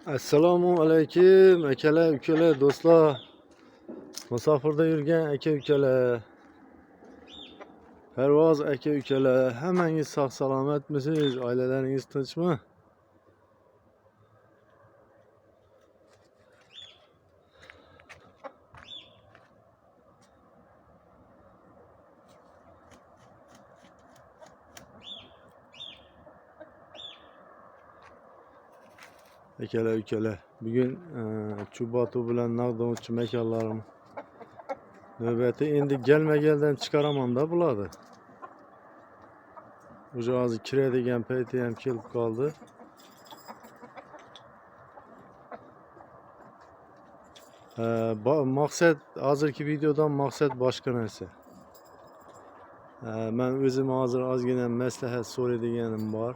Assalomu alaykum akalar, ukalar, do'stlar. Musofirda yurgan aka ukalar, parvoz aka ukalar, hammangiz sog' salomatmisiz? Oilalaringiz tinchmi? Akalar ukalar, bugun Chubatu bilan naqdovchi makonlarim navbati endi gelmageldan chiqaraman-da bularni. O'sha hozir kiradigan payti ham kelib qoldi. Maqsad hozirgi videodan maqsad boshqa narsa. Men o'zim hozir ozgina maslahat so'raydiganim bor.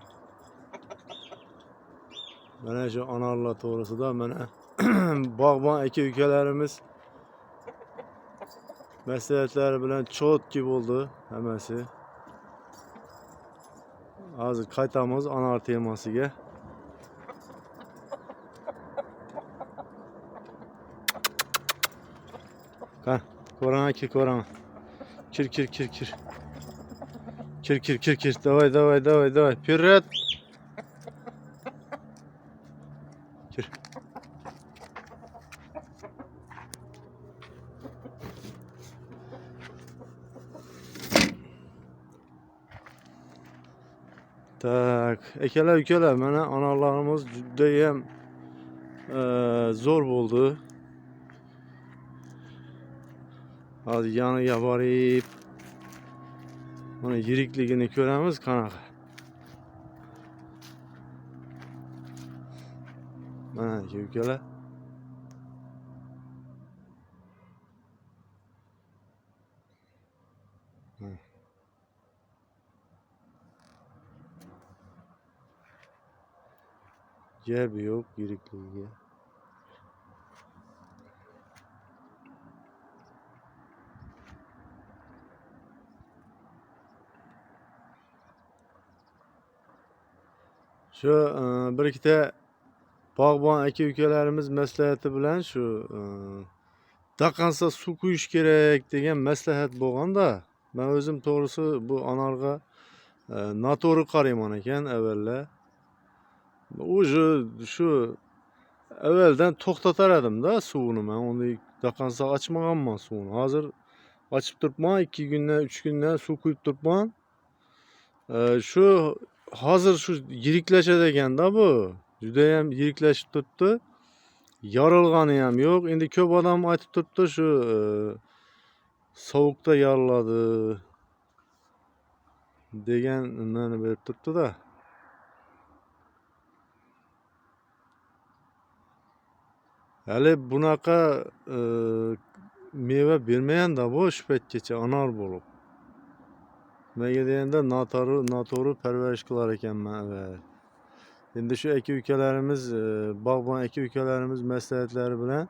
Mana shu anorlar to'g'risida mana bog'bon aka ukalarimiz maslahatlari bilan chotki bo'ldi hammasi. Hozir qaytamiz anor temasiga. Qani, ko'rang aka, ko'rang. Kir. Kir. Давай. Вперед. Kir. Tak, akalar ukalar, mana anorlarimiz judayam zo'r bo'ldi. Hozir yoniga borib mana yirikligini ko'ramiz qanaqa. Mana ukalar. Gap yo'q yirikligiga. Shu bir ikkita bog'bon aka ukalarimiz maslahati bilan shu daqansa suv quyish kerak degan maslahat bo'lganda, men o'zim to'g'risi bu anorga noto'g'ri qarayman ekan avvalla. Shu avvaldan to'xtatar edim-da suvni, men unday daqansa ochmaganman suvni. Hozir ochib turibman, 2 kundan 3 kundan suv quyib turibman. Shu hozir shu yiriklashadi ekanda bu. Judayam yiriklashib turibdi. Yorilgani ham yo'q. Endi ko'p odam aytib turibdi shu sovuqda yoriladi degan nimani berib turibdi-da. Hali bunaqa meva bermagan-da bu shu paytgacha anor bo'lib. Nimaga deganda noto'g'ri parvarish qilar ekanman. Evet. Endi shu aka ukalarimiz, bog'bon aka ukalarimiz maslahatlari bilan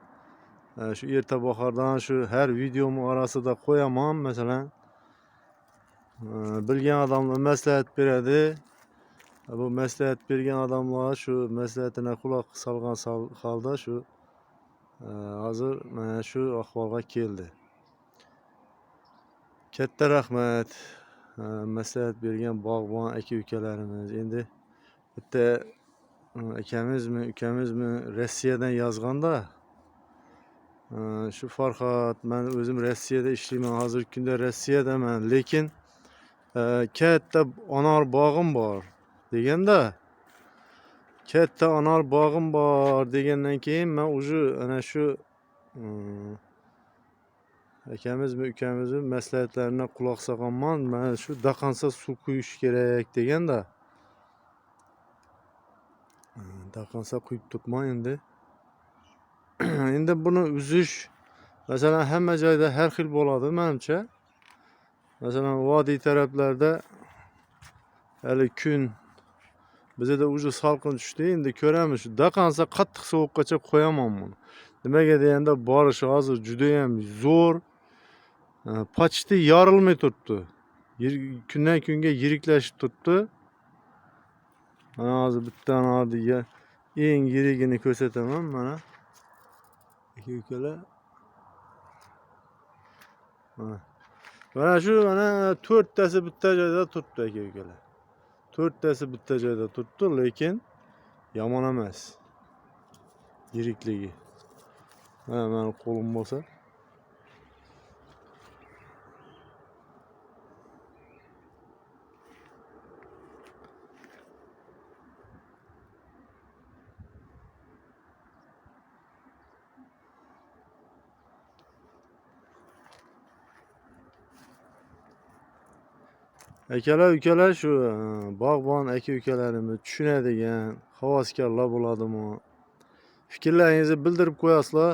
shu erta bahordan shu har videom orasida qo'yaman, masalan, bilgan odamlar maslahat beradi. Bu maslahat bergan odamlar shu maslahatini quloq solgan holda shu hozir mana shu ahvolga keldi. Katta rahmat maslahat bergan bog'bon aka ukalarimiz. Endi bitta ukamizmi Rossiyadan yozganda shu Farhod, men o'zim Rossiyada ishlayman, hozirgi kunda Rossiyadaman, lekin katta anor bog'im bor deganda, katta anor bog'im bor degandan keyin men o'zi ana shu ukamizmi maslahatlarini quloq solganman. Mana shu daqansa suv quyish kerak deganda, daqansa quyib turibman endi. Endi buni uzish masalan hamma joyda har xil bo'ladi menimcha. Masalan vodiy taraflarda hali kun bizda o'zi salqin tushdi, endi ko'ramiz. Shu daqansa qattiq sovuqqacha qo'yaman buni. Nimaga deganda borishi hozir juda ham zo'r. Почти yorilmay turibdi. Kundan kunga yiriklashib turibdi. Hozir bitta anorni Eng yirigini ko'rsataman mana. Aka ukalar. Mana shu mana 4tasi bitta joyda turibdi aka ukalar. 4tasi bitta joyda turibdi, lekin yomon emas. Yirikligi. Mana meni qo'lim bo'lsa. Akalar ukalar shu bog'bon aka ukalarimiz tushunadigan havaskorlar bo'ladimi? Fikrlaringizni bildirib qo'yasizlar.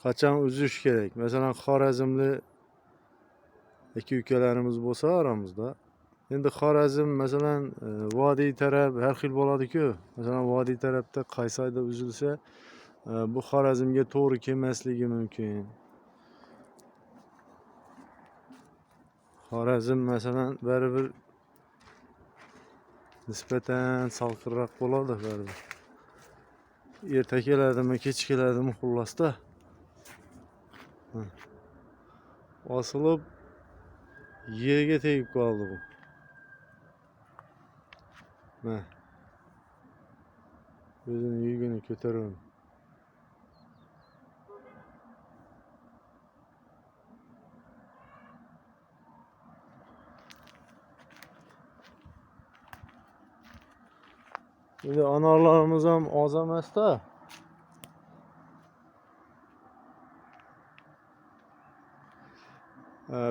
Qachon uzish kerak? Masalan, Xorazmli aka ukalarimiz bo'lsa oramizda. Endi Xorazm masalan vodiy taraf har xil bo'ladi-ku. Masalan, vodiy tarafda Qaysayda uzilsa, bu Xorazmga to'g'ri kelmasligi mumkin. Xorazm masalan baribir nisbatan salqinroq bo'ladi baribir. Erta keladimi, kech keladimi xullasda. Osilib yerga tegib qoldi bu. Mana. O'zini yugini ko'taraman. Endi anorlarimiz ham oz emas-da.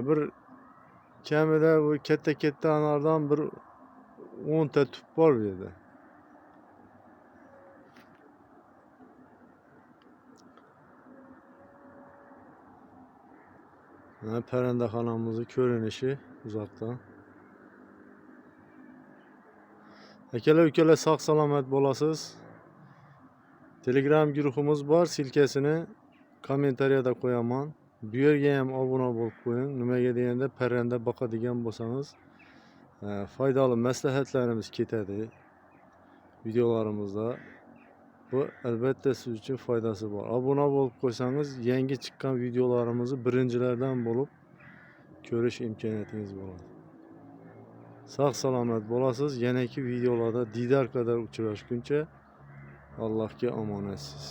Bir kamida bu katta anordan bir 10 ta tup bor bu yerda. Mana parandaxonamizni ko'rinishi uzoqdan. Akalar ukalar sog' salomat bo'lasiz. Telegram guruhimiz bor, silkasini kommentariyada qo'yaman. Bu yerga ham obuna bo'lib qo'ying. Nimaga deganda parranda boqadigan bo'lsangiz, foydali maslahatlarimiz ketadi videolarimizda. Bu albatta siz uchun foydasi bor. Obuna bo'lib qo'ysangiz, yangi chiqqan videolarimizni birinchilardan bo'lib ko'rish imkoniyatingiz bo'ladi. Sog' salomat bo'lasiz. Yanagi videolarda diydor qadar uchrashguncha Allohga omonatsiz.